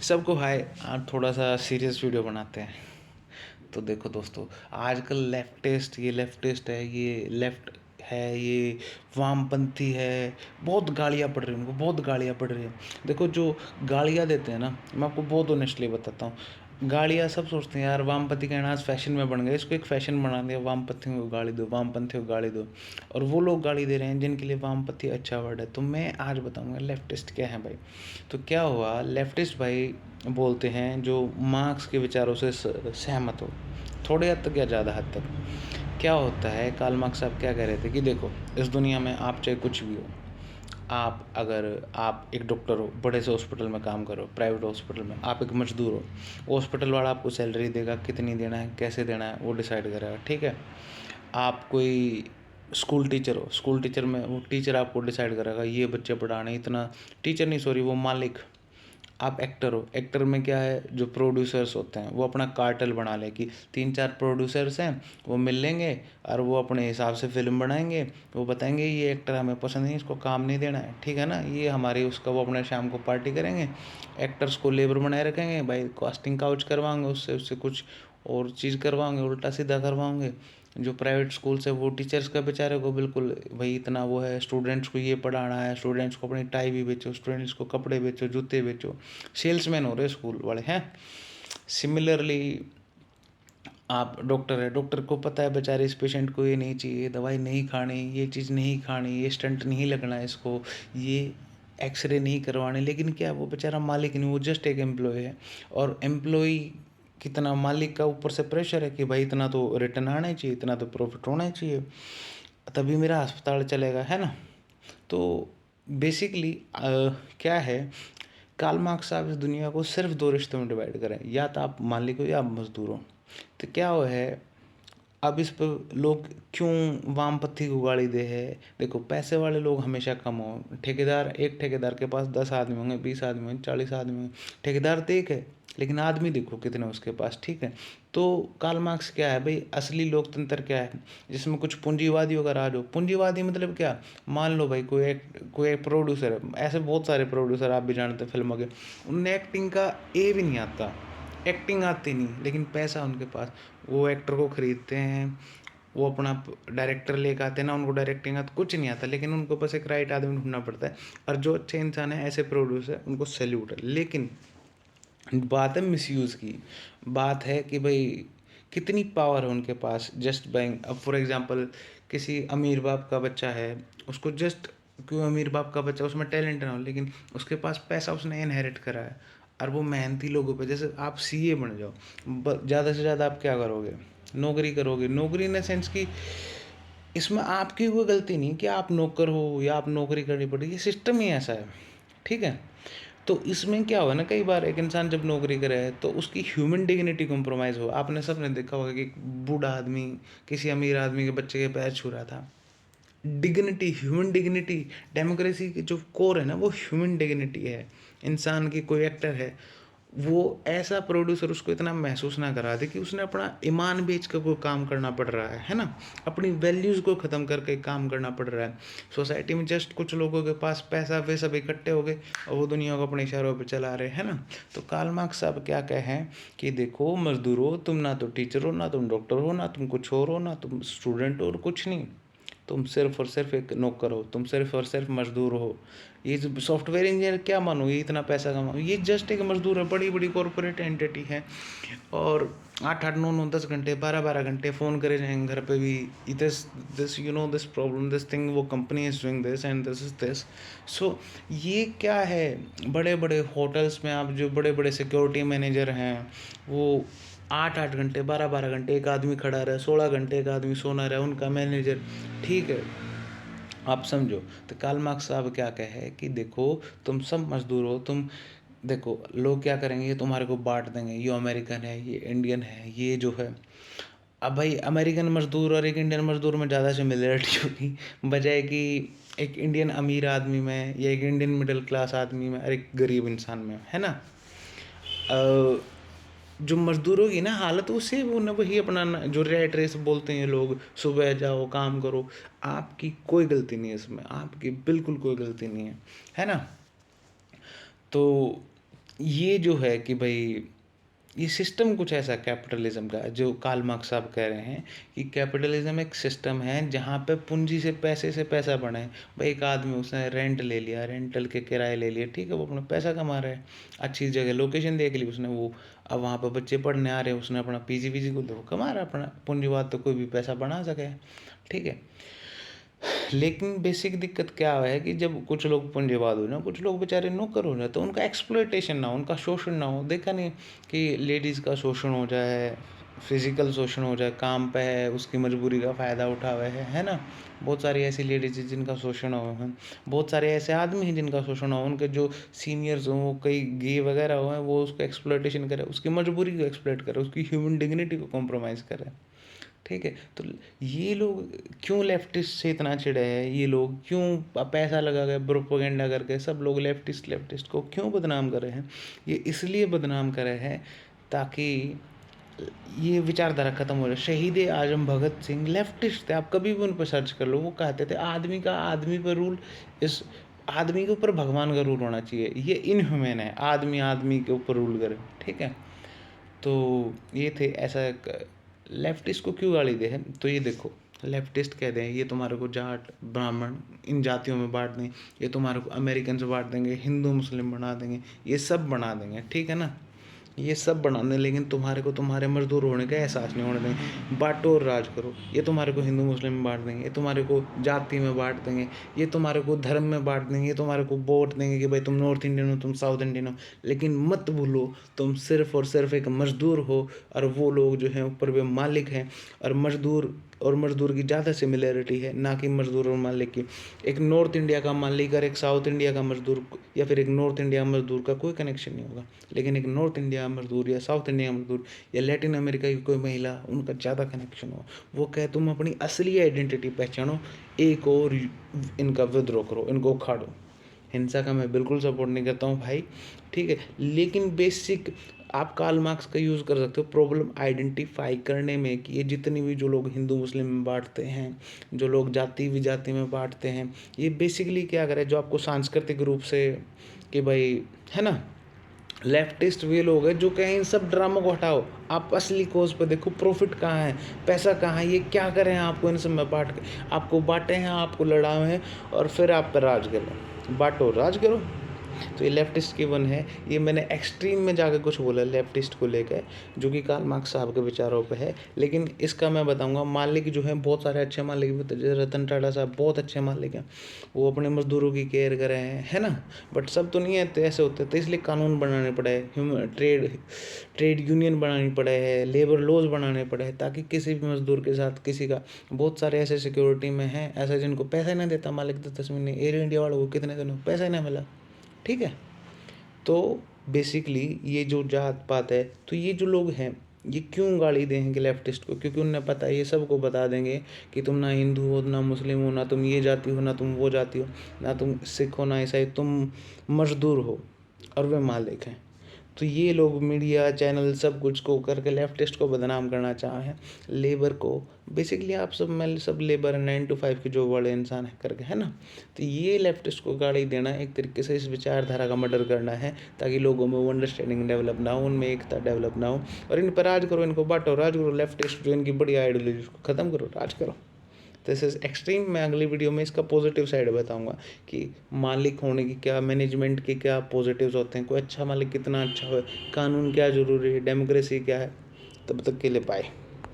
सबको हाय। आज थोड़ा सा सीरियस वीडियो बनाते हैं। तो देखो दोस्तों, आजकल लेफ्टिस्ट है, ये लेफ्ट है, ये वामपंथी है। बहुत गालियाँ पड़ रही हैं उनको, बहुत गालियाँ पड़ रही हैं। देखो, जो गालियाँ देते हैं ना, मैं आपको बहुत ऑनेस्टली बताता हूँ। गालियाँ सब सोचते हैं यार वामपंथी कहना आज फैशन में बन गया, इसको एक फैशन बना दिया, वामपंथियों को गाली दो, वामपंथियों को गाली दो। और वो लोग गाली दे रहे हैं जिनके लिए वामपंथी अच्छा वर्ड है। तो मैं आज बताऊंगा लेफ्टिस्ट क्या है भाई। तो क्या हुआ, लेफ्टिस्ट भाई बोलते हैं जो मार्क्स के विचारों से सहमत हो, थोड़े हद तक या ज़्यादा हद तक। क्या होता है, कार्ल मार्क्स साहब क्या कह रहे थे कि देखो, इस दुनिया में आप चाहे कुछ भी हो, आप एक डॉक्टर हो, बड़े से हॉस्पिटल में काम करो, प्राइवेट हॉस्पिटल में, आप एक मजदूर हो, हॉस्पिटल वाला आपको सैलरी देगा, कितनी देना है, कैसे देना है, वो डिसाइड करेगा, ठीक है। आप कोई स्कूल टीचर हो, स्कूल टीचर में वो टीचर आपको डिसाइड करेगा ये बच्चे पढ़ाने, इतना टीचर नहीं, सॉरी, वो मालिक। आप एक्टर हो, एक्टर में क्या है, जो प्रोड्यूसर्स होते हैं वो अपना कार्टेल बना ले कि 3-4 प्रोड्यूसर्स हैं, वो मिल लेंगे और वो अपने हिसाब से फिल्म बनाएंगे। वो बताएंगे ये एक्टर हमें पसंद नहीं, इसको काम नहीं देना है, ठीक है ना, ये हमारी उसका, वो अपने शाम को पार्टी करेंगे, एक्टर्स को लेबर बनाए रखेंगे भाई, कास्टिंग काउच करवाएंगे, उससे उससे कुछ और चीज़ करवाएंगे, उल्टा सीधा करवाएंगे। जो प्राइवेट स्कूल से वो टीचर्स का बेचारे को बिल्कुल भाई इतना वो है, स्टूडेंट्स को ये पढ़ाना है, स्टूडेंट्स को अपनी टाई भी बेचो, स्टूडेंट्स को कपड़े बेचो, जूते बेचो, सेल्समैन हो रहे स्कूल वाले हैं। सिमिलरली आप डॉक्टर है, डॉक्टर को पता है बेचारे इस पेशेंट को ये नहीं चाहिए, दवाई नहीं खानी, ये चीज़ नहीं खानी, ये स्टंट नहीं लगना है इसको, ये एक्सरे नहीं करवाने, लेकिन क्या वो बेचारा मालिक नहीं, वो जस्ट एक एम्प्लॉय है। और एम्प्लॉय कितना, मालिक का ऊपर से प्रेशर है कि भाई इतना तो रिटर्न आना चाहिए, इतना तो प्रॉफिट होना ही चाहिए, तभी मेरा अस्पताल चलेगा, है ना। तो बेसिकली क्या है, कार्ल मार्क्स साहब इस दुनिया को सिर्फ दो रिश्तों में डिवाइड करें, या तो आप मालिक हो या आप मजदूर हो। तो क्या हो है, अब इस पर लोग क्यों वामपंथी को गाली दे है। देखो, पैसे वाले लोग हमेशा कम हो, ठेकेदार, एक ठेकेदार के पास 10 आदमी होंगे, 20 आदमी होंगे, 40 आदमी होंगे, ठेकेदार तो एक है, लेकिन आदमी देखो कितने उसके पास, ठीक है। तो कार्ल मार्क्स क्या है भाई, असली लोकतंत्र क्या है, जिसमें कुछ पूंजीवादियों का राज हो। पूंजीवादी मतलब क्या, मान लो भाई कोई एक प्रोड्यूसर है, ऐसे बहुत सारे प्रोड्यूसर आप भी जानते हैं फिल्मों के, उन्हें एक्टिंग का ए भी नहीं आता, एक्टिंग आती नहीं, लेकिन पैसा उनके पास, वो एक्टर को खरीदते हैं, वो अपना डायरेक्टर लेकर आते हैं ना, उनको डायरेक्टिंग आता कुछ नहीं आता, लेकिन उनको बस एक राइट आदमी ढूंढना पड़ता है। और जो अच्छे इंसान है, ऐसे प्रोड्यूसर, उनको सैल्यूट है। लेकिन बात है मिसयूज़ की, बात है कि भाई कितनी पावर है उनके पास जस्ट बाइंग। अब फॉर एग्जांपल, किसी अमीर बाप का बच्चा है, उसको जस्ट, क्यों अमीर बाप का बच्चा, उसमें टैलेंट ना हो, लेकिन उसके पास पैसा उसने इनहेरिट करा है, और वो मेहनती लोगों पे, जैसे आप सीए बन जाओ, ज़्यादा से ज़्यादा आप क्या करोगे, नौकरी करोगे, नौकरी इन द सेंस कि इसमें आपकी कोई गलती नहीं कि आप नौकर हो या आप नौकरी करनी पड़ेगी, ये सिस्टम ही ऐसा है, ठीक है। तो इसमें क्या हुआ ना, कई बार एक इंसान जब नौकरी करे तो उसकी ह्यूमन डिग्निटी कॉम्प्रोमाइज़ हो। आपने सबने देखा होगा कि एक बूढ़ा आदमी किसी अमीर आदमी के बच्चे के पैर छू रहा था। डिग्निटी, ह्यूमन डिग्निटी, डेमोक्रेसी की जो कोर है ना, वो ह्यूमन डिग्निटी है। इंसान की, कोई एक्टर है, वो ऐसा प्रोड्यूसर उसको इतना महसूस ना करा दे कि उसने अपना ईमान बेच कर कोई काम करना पड़ रहा है ना, अपनी वैल्यूज़ को ख़त्म करके काम करना पड़ रहा है। सोसाइटी में जस्ट कुछ लोगों के पास पैसा वे सब इकट्ठे हो गए और वो दुनिया को अपने इशारों पे चला रहे हैं ना। तो कार्ल मार्क्स साहब क्या कहें कि देखो मजदूर हो तुम, ना तो टीचर हो, ना तुम डॉक्टर हो, ना तुम कुछ और हो, ना तुम स्टूडेंट हो, और कुछ नहीं, तुम सिर्फ और सिर्फ एक नौकर हो, तुम सिर्फ और सिर्फ मजदूर हो। ये जो सॉफ्टवेयर इंजीनियर क्या मानो, ये इतना पैसा कमाओ, ये जस्ट एक मजदूर है, बड़ी बड़ी कॉरपोरेट एंटिटी है। और 8-8, 9-9, 10 घंटे, 12-12 घंटे फ़ोन करे जाएंगे घर पे भी, this this this problem, this thing, वो company is doing this and this is this. So ये क्या है, बड़े बड़े होटल्स में आप जो बड़े बड़े सिक्योरिटी मैनेजर हैं, वो 8-8 घंटे, 12-12 घंटे एक आदमी खड़ा रहा, 16 घंटे एक आदमी सोना रहा, उनका मैनेजर, ठीक है। आप समझो। तो कार्ल मार्क्स साहब क्या कहे कि देखो, तुम सब मजदूर हो, तुम देखो लोग क्या करेंगे, तुम्हारे को बांट देंगे, ये अमेरिकन है, ये इंडियन है, ये जो है। अब भाई अमेरिकन मजदूर और एक इंडियन मजदूर में ज़्यादा सिमिलरिटी होगी, बजाय कि एक इंडियन अमीर आदमी में, या एक इंडियन मिडिल क्लास आदमी में, और एक गरीब इंसान में, है ना। जो मजदूरों की ना हालत, उससे वो ना, वही अपना जो रेट रेस बोलते हैं लोग, सुबह जाओ काम करो, आपकी कोई गलती नहीं है इसमें, आपकी बिल्कुल कोई गलती नहीं है ना। तो ये जो है कि भाई ये सिस्टम कुछ ऐसा कैपिटलिज्म का जो कार्ल मार्क्स साहब कह रहे हैं कि कैपिटलिज्म एक सिस्टम है जहाँ पे पूंजी से पैसा बना है। भाई एक आदमी उसने रेंट ले लिया, रेंटल के किराए ले लिए, ठीक है, वो अपना पैसा कमा रहा है, अच्छी जगह लोकेशन देख ली उसने, वो अब वहाँ पे बच्चे पढ़ने आ रहे हैं, उसने अपना पीजी वीजी को तो कमा रहा है अपना पूंजीवाद, तो कोई भी पैसा बना सके, ठीक है। लेकिन बेसिक दिक्कत क्या है कि जब कुछ लोग पूंजीवाद हो जाए, कुछ लोग बेचारे नौकर हो जाए, तो उनका एक्सप्लॉयटेशन ना हो, उनका शोषण ना हो। देखा नहीं कि लेडीज़ का शोषण हो जाए, फिजिकल शोषण हो जाए, काम पे है उसकी मजबूरी का फ़ायदा उठावे है ना। बहुत सारी ऐसी लेडीज़ हैं जिनका शोषण हुआ है, बहुत सारे ऐसे आदमी हैं जिनका शोषण हुआ, उनके जो सीनियर्स हों वो कई गे वगैरह हुए हैं, वो उसको एक्सप्लॉयटेशन करे, उसकी मजबूरी को एक्सप्लॉयट करे, उसकी ह्यूमन डिग्निटी को कॉम्प्रोमाइज़ करे, ठीक है। तो ये लोग क्यों लेफ्टिस्ट से इतना चिढ़े हैं, ये लोग क्यों पैसा लगा के प्रोपोगेंडा करके सब लोग लेफ्टिस्ट को क्यों बदनाम कर रहे हैं? ये इसलिए बदनाम कर रहे हैं ताकि ये विचारधारा खत्म हो जाए। शहीद आजम भगत सिंह लेफ्टिस्ट थे, आप कभी भी उन पर सर्च कर लो, वो कहते थे आदमी का आदमी पर रूल, इस आदमी के ऊपर भगवान का रूल होना चाहिए, ये इनह्यूमन है आदमी आदमी के ऊपर रूल करे, ठीक है। तो ये थे ऐसा लेफ्टिस्ट को क्यों गाली दे है, तो ये देखो लेफ्टिस्ट कहते हैं ये तुम्हारे को जाट ब्राह्मण इन जातियों में बांट देंगे, ये तुम्हारे को अमेरिकन से बांट देंगे, हिंदू मुस्लिम बना देंगे, ये सब बना देंगे, ठीक है ना, ये सब बना दें, लेकिन तुम्हारे को तुम्हारे मजदूर होने का एहसास नहीं होने देंगे। बांटो और राज करो, ये तुम्हारे को हिंदू मुस्लिम में बांट देंगे, ये तुम्हारे को जाति में बांट देंगे, ये तुम्हारे को धर्म में बांट देंगे, ये तुम्हारे को वोट देंगे कि भाई तुम नॉर्थ इंडियन हो, तुम साउथ इंडियन हो, लेकिन मत भूलो तुम सिर्फ और सिर्फ एक मजदूर हो, और वो लोग जो हैं ऊपर वे मालिक हैं, और मजदूर की ज़्यादा सिमिलरिटी है, ना कि मजदूर और मालिक की। एक नॉर्थ इंडिया का मालिक और एक साउथ इंडिया का मजदूर, या फिर एक नॉर्थ इंडिया मजदूर का कोई कनेक्शन नहीं होगा, लेकिन एक नॉर्थ इंडिया मजदूर या साउथ इंडिया मजदूर या लैटिन अमेरिका की कोई महिला, उनका ज़्यादा कनेक्शन हो। वो कहे तुम अपनी असली आइडेंटिटी पहचानो, एक और इनका विद्रोह करो, इनको उखाड़ो। हिंसा का मैं बिल्कुल सपोर्ट नहीं करता हूँ भाई, ठीक है, लेकिन बेसिक आप कार्ल मार्क्स का यूज़ कर सकते हो प्रॉब्लम आइडेंटिफाई करने में, कि ये जितनी भी जो लोग हिंदू मुस्लिम में बांटते हैं, जो लोग जाति विजाति में बांटते हैं, ये बेसिकली क्या करे, जो आपको सांस्कृतिक रूप से कि भाई है ना, लेफ्टिस्ट वे लोग हैं जो कहें इन सब ड्रामों को हटाओ, आप असली कोज पे देखो, प्रॉफिट कहाँ है, पैसा कहाँ है, ये क्या करें आपको इन सब में बांट के, आपको बांटे हैं, आपको लड़ाए हैं, और फिर आप पर राज करो, बांटो राज करो। तो ये लेफ्टिस्ट की वन है, ये मैंने एक्सट्रीम में जाकर कुछ बोला लेफ्टिस्ट को लेकर, जो कि कार्ल मार्क्स साहब के विचारों पे है, लेकिन इसका मैं बताऊंगा मालिक जो है बहुत सारे अच्छे मालिक भी होते हैं, जैसे रतन टाटा साहब बहुत अच्छे मालिक हैं, वो अपने मजदूरों की केयर कर रहे हैं, है ना, बट सब तो नहीं है, तो ऐसे होते हैं, तो इसलिए कानून बनाने पड़े, ट्रेड यूनियन बनानी पड़े है, लेबर लॉज बनाने पड़े हैं, ताकि किसी भी मजदूर के साथ किसी का, बहुत सारे ऐसे सिक्योरिटी में हैं ऐसे जिनको पैसा ही नहीं देता मालिक, 10 महीने एयर इंडिया वालों को कितने दिनों पैसा ही नहीं मिला, ठीक है। तो बेसिकली ये जो जात पात है, तो ये जो लोग हैं ये क्यों गाली देंगे लेफ्टिस्ट को, क्योंकि उन्हें पता है ये सबको बता देंगे कि तुम ना हिंदू हो ना मुस्लिम हो, ना तुम ये जाति हो ना तुम वो जाति हो, ना तुम सिख हो ना ईसाई, तुम मजदूर हो और वे मालिक हैं। तो ये लोग मीडिया चैनल सब कुछ को करके लेफ्टिस्ट को बदनाम करना चाहें, लेबर को, बेसिकली आप सब मैं सब लेबर 9 to 5 के जॉब वाले इंसान है करके, है ना। तो ये लेफ्टिस्ट को गाली देना एक तरीके से इस विचारधारा का मर्डर करना है, ताकि लोगों में वो अंडरस्टैंडिंग डेवलप ना हो, उनमें एकता डेवलप ना हो, और इन पर राज करो, इनको बांटो राज करो, लेफ्टिस्ट जो इनकी बड़ी आइडियोलॉजी उसको ख़त्म करो, राज करो। This is extreme. मैं अगली वीडियो में इसका पॉजिटिव साइड बताऊंगा कि मालिक होने की क्या, मैनेजमेंट के क्या पॉजिटिव्स होते हैं, कोई अच्छा मालिक कितना अच्छा हो, कानून क्या ज़रूरी है, डेमोक्रेसी क्या है। तब तक के लिए बाय।